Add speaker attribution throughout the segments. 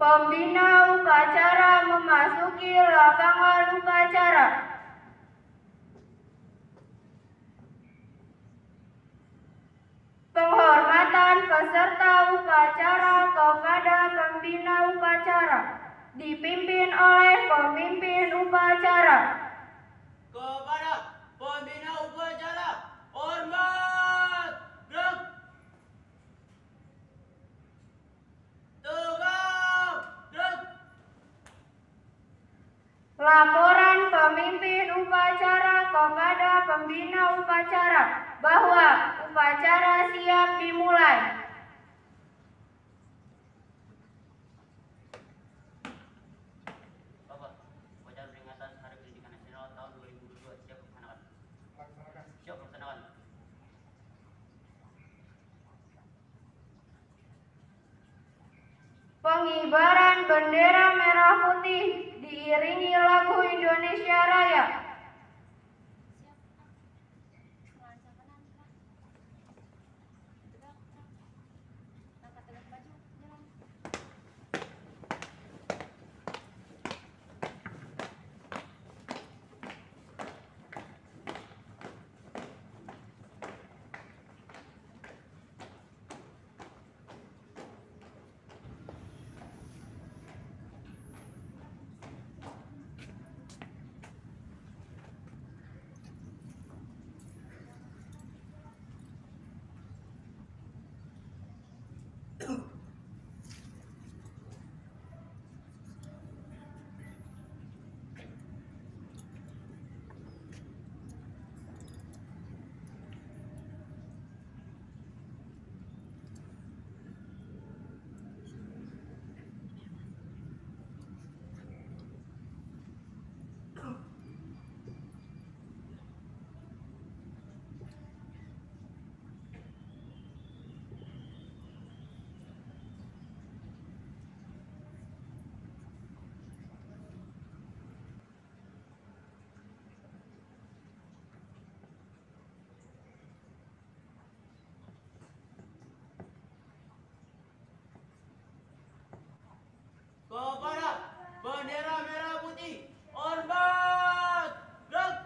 Speaker 1: Pembina upacara memasuki lapangan upacara. Penghormatan peserta upacara kepada pembina upacara dipimpin oleh pemimpin upacara.
Speaker 2: Kepada pembina upacara, hormat, gerak, tegak, gerak.
Speaker 1: Laporan pemimpin upacara kepada pembina upacara bahwa upacara siap dimulai.
Speaker 2: Bapak, upacara peringatan Hari Pendidikan Nasional tahun 2022 siap dilaksanakan. Siap dilaksanakan.
Speaker 1: Pengibaran bendera merah putih diiringi lagu Indonesia Raya.
Speaker 2: Kepada bendera merah putih, hormat, gerak.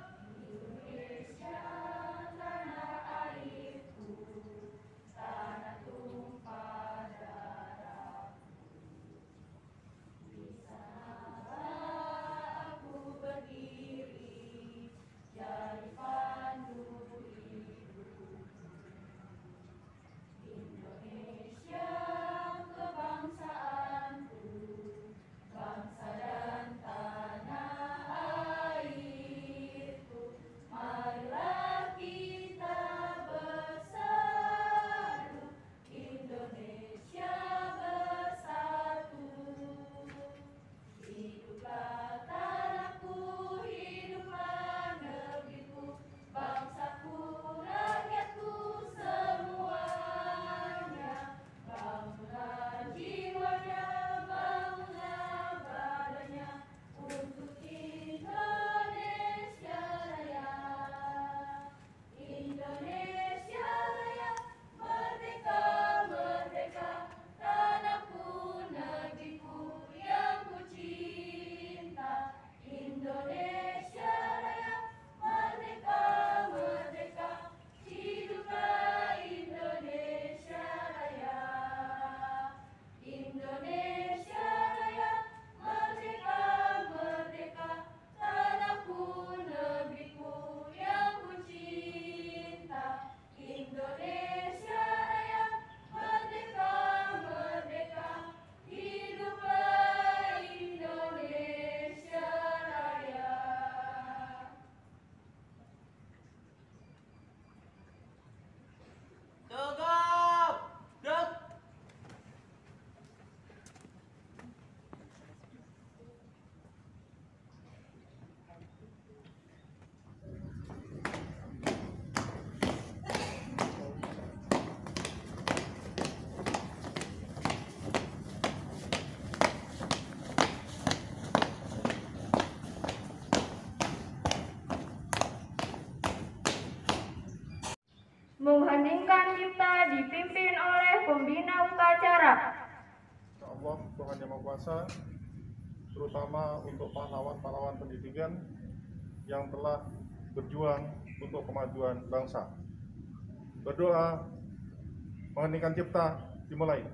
Speaker 2: Mengheningkan cipta dipimpin oleh pembina upacara.
Speaker 3: Allah Tuhan Yang Maha Kuasa, terutama untuk pahlawan-pahlawan pendidikan yang telah berjuang untuk kemajuan bangsa. Berdoa, mengeningkan cipta, dimulai.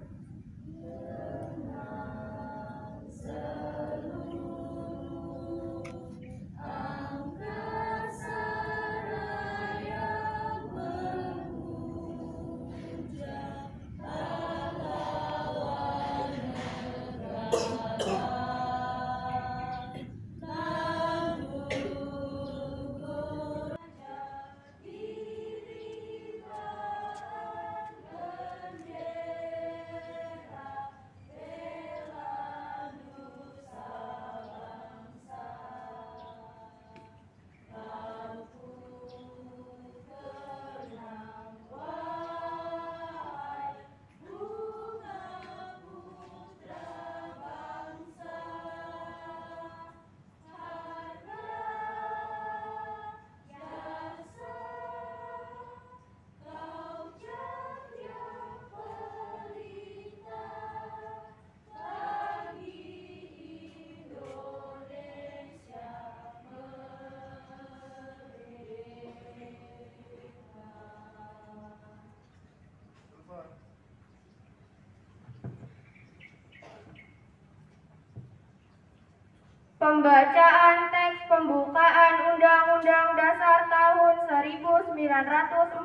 Speaker 1: Pembacaan teks pembukaan Undang-Undang Dasar tahun 1945.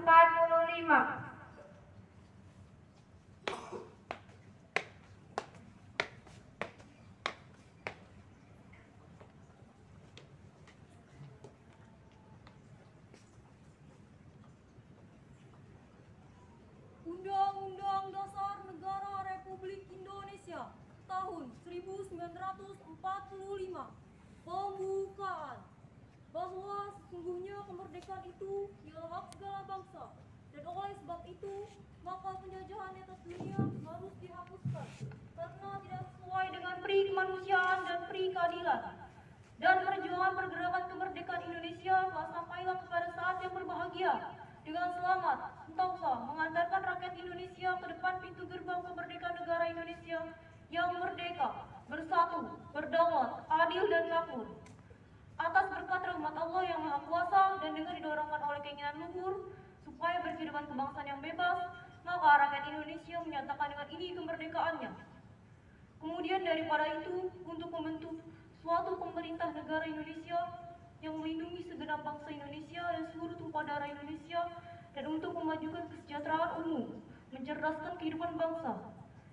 Speaker 4: Undang-Undang Dasar Negara Republik Indonesia tahun 1945. Pembukaan. Bahwa sesungguhnya kemerdekaan itu ialah hak segala bangsa, dan oleh sebab itu maka penjajahan di atas dunia harus dihapuskan karena tidak sesuai dengan pri kemanusiaan dan pri keadilan. Dan perjuangan pergerakan kemerdekaan Indonesia telah sampailah kepada saat yang berbahagia dengan selamat sentosa mengantarkan rakyat Indonesia ke depan pintu gerbang kemerdekaan negara Indonesia yang merdeka, bersatu, berdaulat, adil dan makmur. Atas berkat rahmat Allah yang Maha Kuasa dan dengan didorongkan oleh keinginan luhur supaya berkehidupan kebangsaan yang bebas, maka rakyat Indonesia menyatakan dengan ini kemerdekaannya. Kemudian daripada itu, untuk membentuk suatu pemerintah negara Indonesia yang melindungi segenap bangsa Indonesia dan seluruh tumpah darah Indonesia, dan untuk memajukan kesejahteraan umum, mencerdaskan kehidupan bangsa,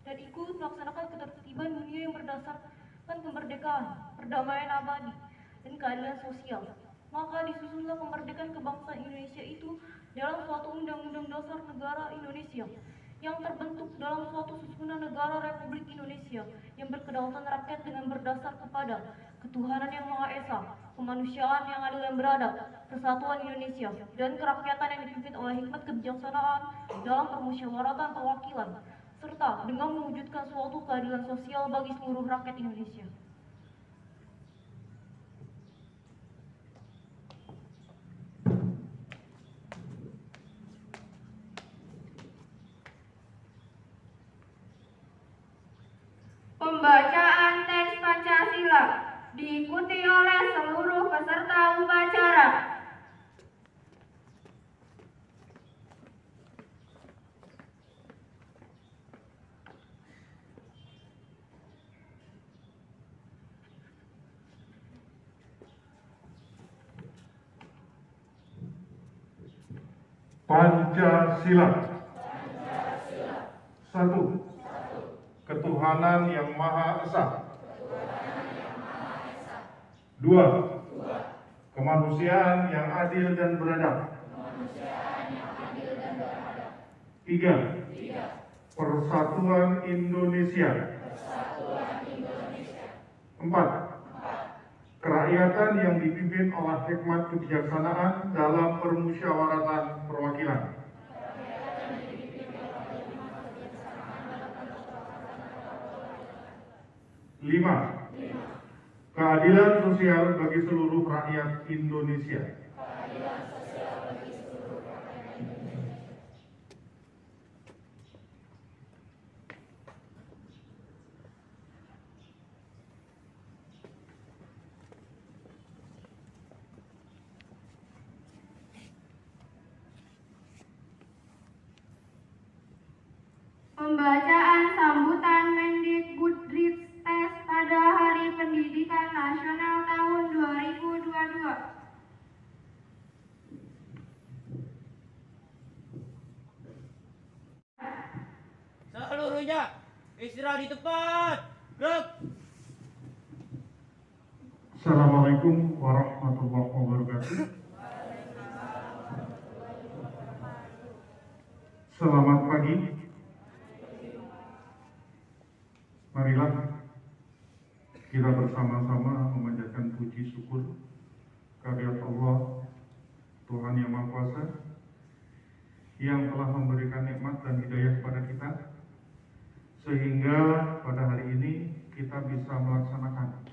Speaker 4: dan ikut melaksanakan ketertiban dunia yang berdasarkan kemerdekaan, perdamaian abadi, dan keadilan sosial. Maka disusunlah kemerdekaan kebangsaan Indonesia itu dalam suatu Undang-Undang Dasar Negara Indonesia yang terbentuk dalam suatu susunan negara Republik Indonesia yang berkedaulatan rakyat dengan berdasar kepada ketuhanan yang Maha Esa, kemanusiaan yang adil dan beradab, persatuan Indonesia, dan kerakyatan yang dipimpin oleh hikmat kebijaksanaan dalam permusyawaratan perwakilan, serta dengan mewujudkan suatu keadilan sosial bagi seluruh rakyat Indonesia.
Speaker 1: Pembacaan teks Pancasila diikuti oleh seluruh peserta upacara.
Speaker 3: Pancasila. Satu. Ketuhanan yang Maha Esa. Dua. Kemanusiaan yang adil dan beradab. Tiga. Persatuan Indonesia. Empat. Kerakyatan yang dipimpin oleh hikmat kebijaksanaan dalam permusyawaratan perwakilan. 5. Keadilan sosial bagi seluruh rakyat Indonesia. 6.
Speaker 1: Pembacaan sambutan Mendikbudristek pada Hari Pendidikan Nasional tahun 2022.
Speaker 2: Seluruhnya istirahat di tempat. Gerak.
Speaker 3: Assalamualaikum warahmatullahi wabarakatuh. Selamat pagi. Marilah kita bersama-sama memanjatkan puji syukur kehadirat Allah, Tuhan Yang Maha Kuasa, yang telah memberikan nikmat dan hidayah kepada kita, sehingga pada hari ini kita bisa melaksanakan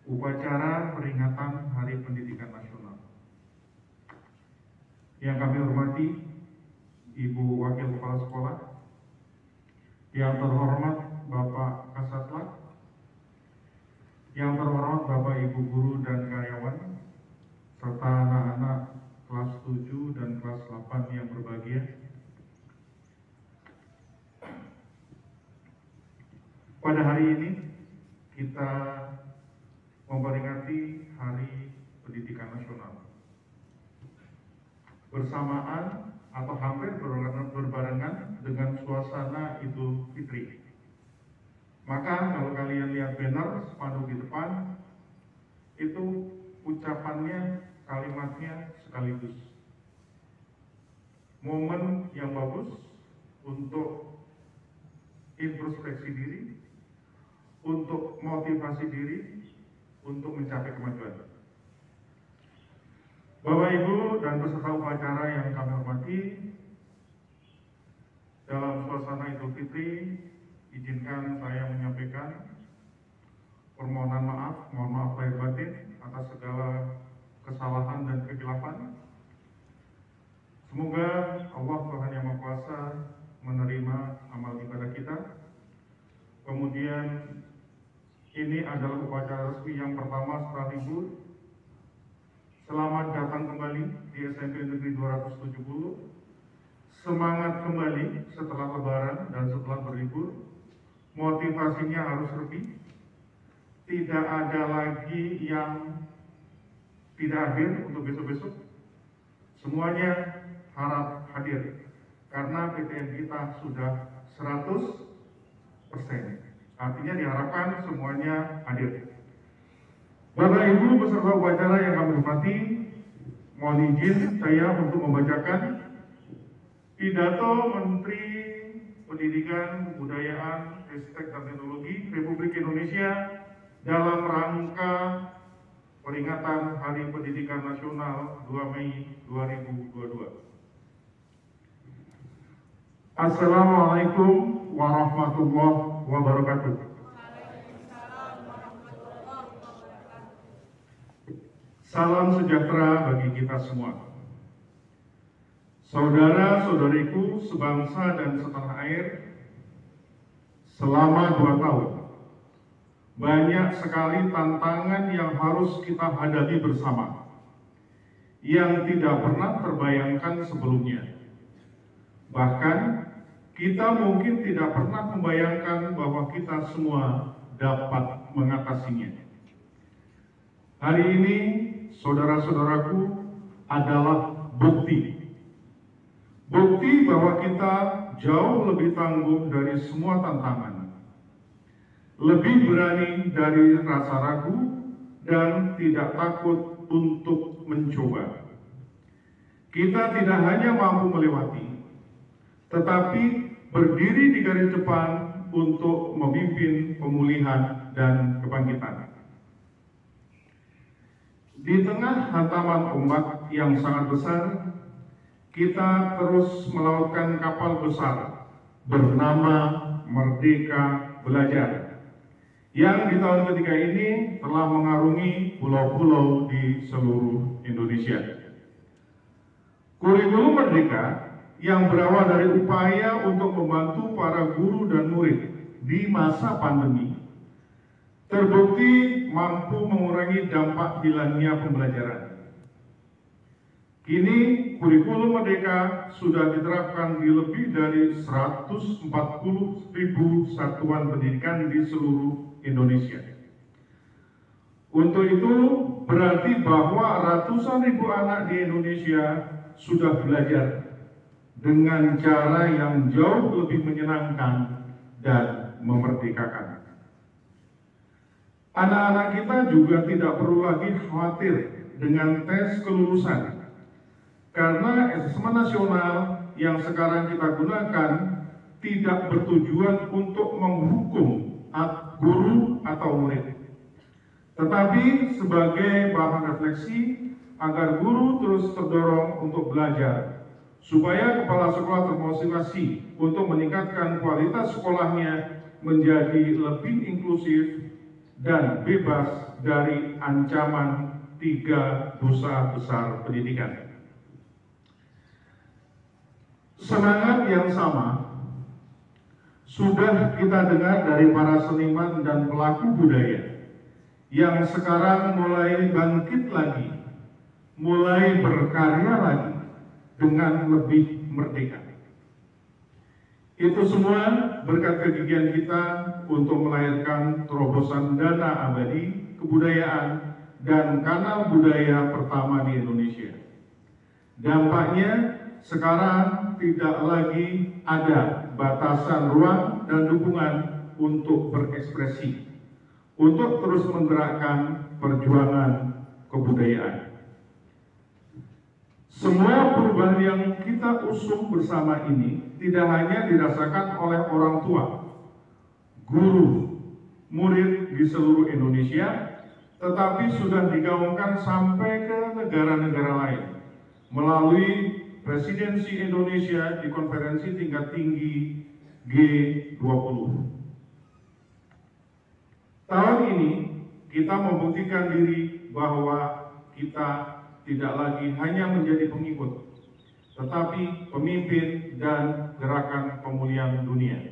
Speaker 3: upacara peringatan Hari Pendidikan Nasional. Yang kami hormati Ibu Wakil Kepala Sekolah, yang terhormat Bapak Kasatlantas, yang terhormat Bapak Ibu Guru dan karyawan, serta anak-anak kelas 7 dan kelas 8 yang berbahagia. Pada hari ini kita memperingati Hari Pendidikan Nasional bersamaan atau hampir berbarengan dengan suasana Idul Fitri. Maka kalau kalian lihat banner spanduk di depan, itu ucapannya, kalimatnya sekaligus. Momen yang bagus untuk introspeksi diri, untuk motivasi diri, untuk mencapai kemajuan. Bapak Ibu dan peserta upacara yang kami hormati, dalam suasana Idul Fitri, izinkan saya menyampaikan permohonan maaf, mohon maaf lahir batin atas segala kesalahan dan kekhilafan. Semoga Allah Tuhan Yang Maha Kuasa menerima amal ibadah kita. Kemudian ini adalah upacara resmi yang pertama setelah libur. Selamat datang kembali di SMP Negeri 270. Semangat kembali setelah lebaran dan setelah berlibur. Motivasinya harus lebih. Tidak ada lagi yang tidak hadir untuk besok-besok. Semuanya harap hadir. Karena PTN kita sudah 100%. Artinya diharapkan semuanya hadir. Bapak Ibu peserta upacara yang kami hormati, mohon izin saya untuk membacakan pidato Menteri Pendidikan, Kebudayaan, Ristek dan Teknologi Republik Indonesia dalam rangka peringatan Hari Pendidikan Nasional 2 Mei 2022. Assalamualaikum warahmatullahi wabarakatuh. Salam sejahtera bagi kita semua. Saudara-saudariku sebangsa dan setanah air, selama 2 tahun, banyak sekali tantangan yang harus kita hadapi bersama, yang tidak pernah terbayangkan sebelumnya. Bahkan, kita mungkin tidak pernah membayangkan bahwa kita semua dapat mengatasinya. Hari ini, saudara-saudaraku, adalah bukti bahwa kita jauh lebih tangguh dari semua tantangan, lebih berani dari rasa ragu, dan tidak takut untuk mencoba. Kita tidak hanya mampu melewati, tetapi berdiri di garis depan untuk memimpin pemulihan dan kebangkitan. Di tengah hantaman ombak yang sangat besar, kita terus melautkan kapal besar bernama Merdeka Belajar, yang di tahun ketiga ini telah mengarungi pulau-pulau di seluruh Indonesia. Kurikulum Merdeka yang berawal dari upaya untuk membantu para guru dan murid di masa pandemi, terbukti mampu mengurangi dampak hilangnya pembelajaran. Kini kurikulum Merdeka sudah diterapkan di lebih dari 140.000 satuan pendidikan di seluruh Indonesia. Untuk itu berarti bahwa ratusan ribu anak di Indonesia sudah belajar dengan cara yang jauh lebih menyenangkan dan memerdekakan. Anak-anak kita juga tidak perlu lagi khawatir dengan tes kelulusan, karena asesmen nasional yang sekarang kita gunakan tidak bertujuan untuk menghukum guru atau murid, tetapi sebagai bahan refleksi agar guru terus terdorong untuk belajar, supaya kepala sekolah termotivasi untuk meningkatkan kualitas sekolahnya menjadi lebih inklusif dan bebas dari ancaman 3 dosa besar pendidikan. Semangat yang sama sudah kita dengar dari para seniman dan pelaku budaya yang sekarang mulai bangkit lagi, mulai berkarya lagi dengan lebih merdeka. Itu semua berkat kegigihan kita untuk melahirkan terobosan dana abadi kebudayaan dan kanal budaya pertama di Indonesia. Dampaknya sekarang tidak lagi ada batasan ruang dan dukungan untuk berekspresi, untuk terus menggerakkan perjuangan kebudayaan. Semua perubahan yang kita usung bersama ini tidak hanya dirasakan oleh orang tua, guru, murid di seluruh Indonesia, tetapi sudah digaungkan sampai ke negara-negara lain melalui Presidensi Indonesia di konferensi tingkat tinggi G20. Tahun ini kita membuktikan diri bahwa kita tidak lagi hanya menjadi pengikut, tetapi pemimpin dan gerakan pemulihan dunia.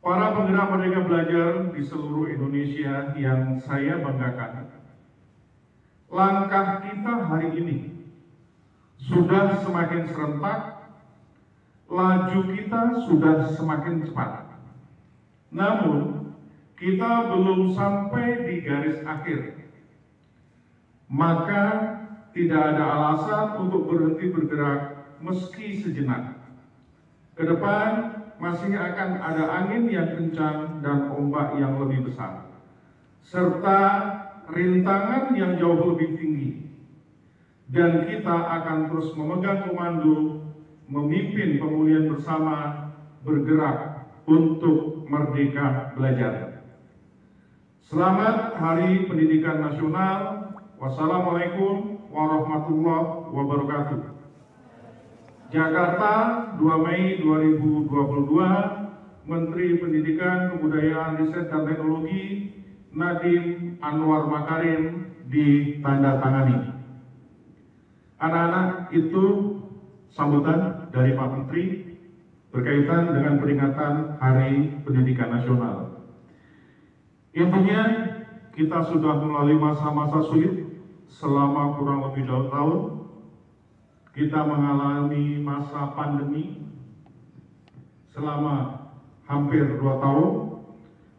Speaker 3: Para penggerak Merdeka Belajar di seluruh Indonesia yang saya banggakan, langkah kita hari ini sudah semakin serentak, laju kita sudah semakin cepat. Namun, kita belum sampai di garis akhir. Maka, tidak ada alasan untuk berhenti bergerak meski sejenak. Ke depan, masih akan ada angin yang kencang dan ombak yang lebih besar, serta rintangan yang jauh lebih tinggi. Dan kita akan terus memegang komando, memimpin pemulihan bersama, bergerak untuk merdeka belajar. Selamat Hari Pendidikan Nasional. Wassalamualaikum warahmatullahi wabarakatuh. Jakarta, 2 Mei 2022, Menteri Pendidikan, Kebudayaan, Riset, dan Teknologi Nadiem Anwar Makarim ditandatangani. Anak-anak, itu sambutan dari Pak Menteri berkaitan dengan peringatan Hari Pendidikan Nasional. Intinya, kita sudah melalui masa-masa sulit selama kurang lebih 2 tahun. Kita mengalami masa pandemi selama hampir 2 tahun.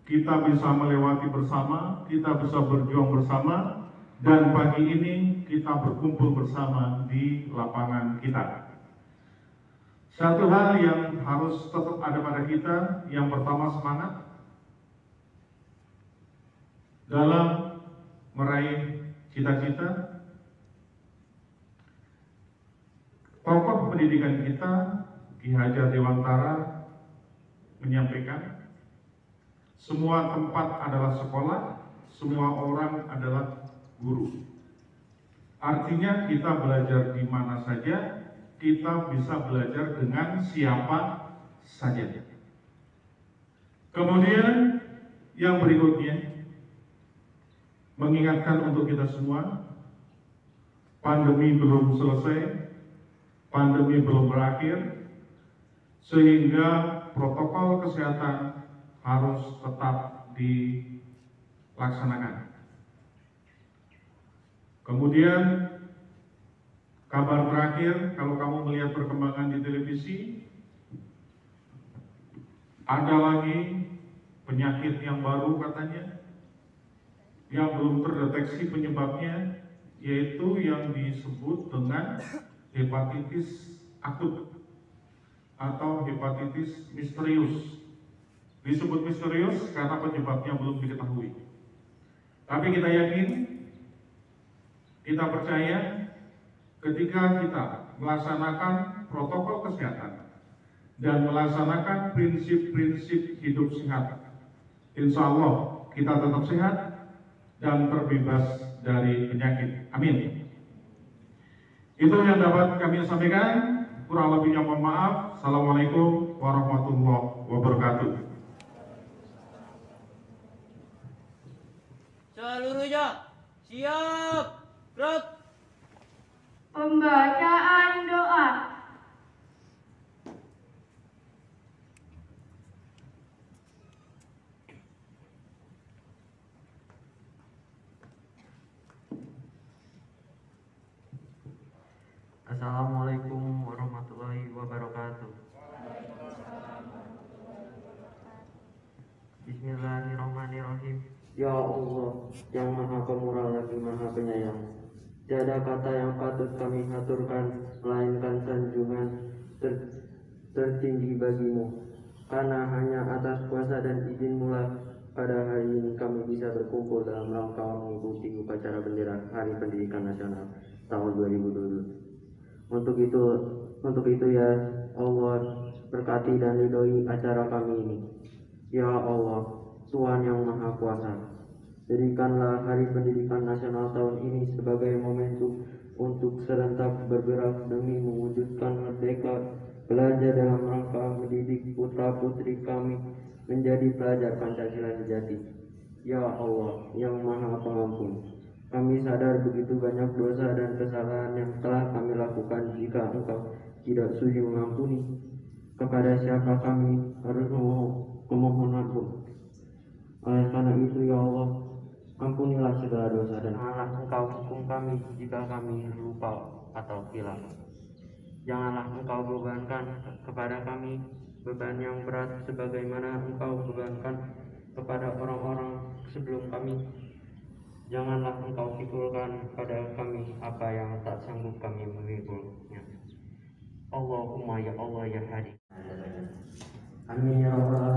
Speaker 3: Kita bisa melewati bersama, kita bisa berjuang bersama, dan pagi ini kita berkumpul bersama di lapangan kita. Satu hal yang harus tetap ada pada kita, yang pertama semangat dalam meraih cita-cita. Tokoh pendidikan kita, Ki Hajar Dewantara, menyampaikan, semua tempat adalah sekolah, semua orang adalah guru. Artinya kita belajar di mana saja, kita bisa belajar dengan siapa saja. Kemudian yang berikutnya, mengingatkan untuk kita semua, pandemi belum selesai, pandemi belum berakhir, sehingga protokol kesehatan harus tetap dilaksanakan. Kemudian Kabar terakhir, kalau kamu melihat perkembangan di televisi, ada lagi penyakit yang baru katanya, yang belum terdeteksi penyebabnya, yaitu yang disebut dengan hepatitis akut atau hepatitis misterius. Disebut misterius karena penyebabnya belum diketahui. Tapi kita yakin, kita percaya, ketika kita melaksanakan protokol kesehatan dan melaksanakan prinsip-prinsip hidup sehat, insya Allah kita tetap sehat dan terbebas dari penyakit. Amin. Itu yang dapat kami sampaikan. Kurang lebihnya mohon maaf. Assalamualaikum warahmatullahi wabarakatuh.
Speaker 2: Seluruhnya siap. Gerak.
Speaker 1: Pembacaan doa.
Speaker 5: Assalamualaikum warahmatullahi wabarakatuh. Bismillahirrahmanirrahim. Ya Allah, yang maha pemurah lagi maha penyayang, tiada kata yang patut kami haturkan melainkan sanjungan tertinggi bagimu, karena hanya atas kuasa dan izin-Mu lah pada hari ini kami bisa berkumpul dalam rangka mengikuti upacara bendera Hari Pendidikan Nasional tahun 2022. Untuk itu ya Allah, berkati dan ridhoi acara kami ini. Ya Allah, Tuhan yang Maha Kuasa, jadikanlah Hari Pendidikan Nasional tahun ini sebagai momentum untuk serentak bergerak demi mewujudkan merdeka belajar dalam rangka mendidik putra-putri kami menjadi pelajar Pancasila sejati. Ya Allah yang Maha Pengampun, kami sadar begitu banyak dosa dan kesalahan yang telah kami lakukan. Jika Engkau tidak sudi mengampuni, kepada siapa kami harus memohon ampun? Oleh karena itu ya Allah, ampunilah segala dosa dan janganlah Engkau hukum kami jika kami lupa atau hilang. Janganlah Engkau bebankan kepada kami beban yang berat sebagaimana Engkau bebankan kepada orang-orang sebelum kami. Janganlah Engkau pikulkan pada kami apa yang tak sanggup kami memikulnya. Allahumma ya Allah ya Hadi. Amin ya rabbal